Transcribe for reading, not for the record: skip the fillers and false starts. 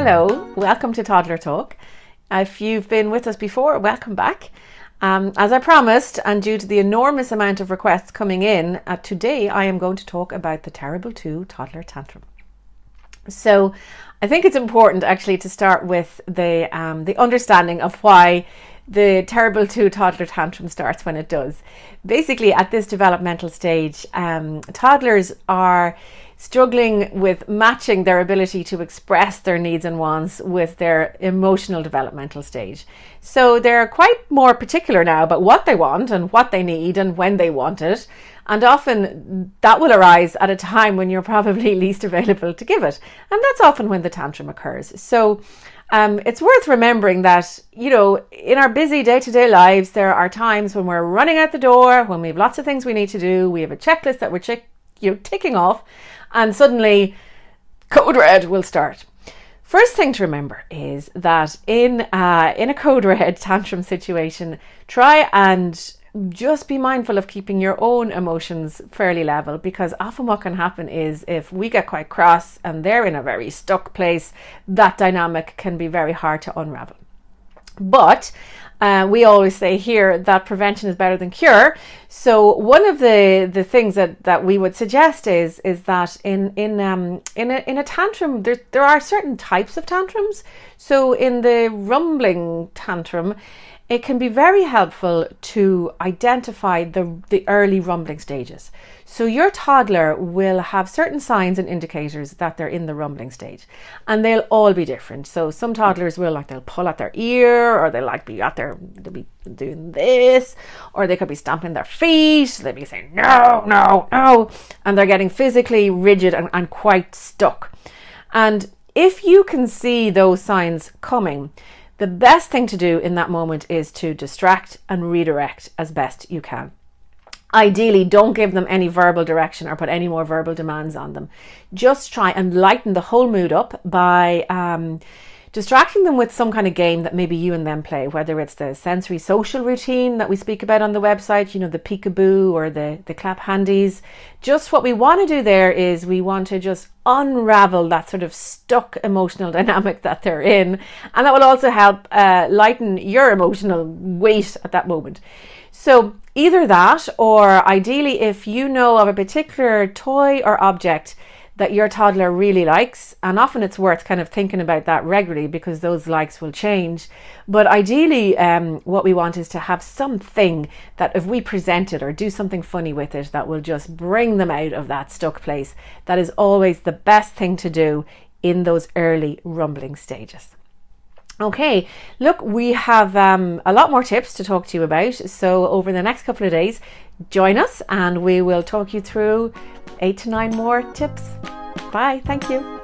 Hello, welcome to Toddler Talk. If you've been with us before, welcome back. As I promised, and due to the enormous amount of requests coming in, today I am going to talk about the terrible 2 toddler tantrum. So I think it's important actually to start with the understanding of why the terrible 2 toddler tantrum starts when it does. Basically, at this developmental stage, toddlers are struggling with matching their ability to express their needs and wants with their emotional developmental stage. So they're quite more particular now about what they want and what they need and when they want it. And often that will arise at a time when you're probably least available to give it. And that's often when the tantrum occurs. So it's worth remembering that, in our busy day-to-day lives, there are times when we're running out the door, when we have lots of things we need to do, we have a checklist that we're ticking off, and suddenly code red will start. First thing to remember is that in a code red tantrum situation, try and just be mindful of keeping your own emotions fairly level, because often what can happen is if we get quite cross and they're in a very stuck place, that dynamic can be very hard to unravel. But we always say here that prevention is better than cure. So one of the things that we would suggest is that in a tantrum, there are certain types of tantrums. So in the rumbling tantrum, it can be very helpful to identify the early rumbling stages. So your toddler will have certain signs and indicators that they're in the rumbling stage, and they'll all be different. So some toddlers they'll pull at their ear, or they'll be doing this, or they could be stamping their feet, they'll be saying no, no, no, and they're getting physically rigid and quite stuck. And if you can see those signs coming, the best thing to do in that moment is to distract and redirect as best you can. Ideally, don't give them any verbal direction or put any more verbal demands on them. Just try and lighten the whole mood up by distracting them with some kind of game that maybe you and them play, whether it's the sensory social routine that we speak about on the website, the peekaboo or the clap handies. Just what we want to do there is we want to just unravel that sort of stuck emotional dynamic that they're in, and that will also help lighten your emotional weight at that moment. So either that, or ideally if you know of a particular toy or object that your toddler really likes, and often it's worth kind of thinking about that regularly because those likes will change. But ideally, what we want is to have something that if we present it or do something funny with it, that will just bring them out of that stuck place. That is always the best thing to do in those early rumbling stages. Okay, look, we have a lot more tips to talk to you about. So over the next couple of days, join us and we will talk you through 8 to 9 more tips. Bye. Thank you.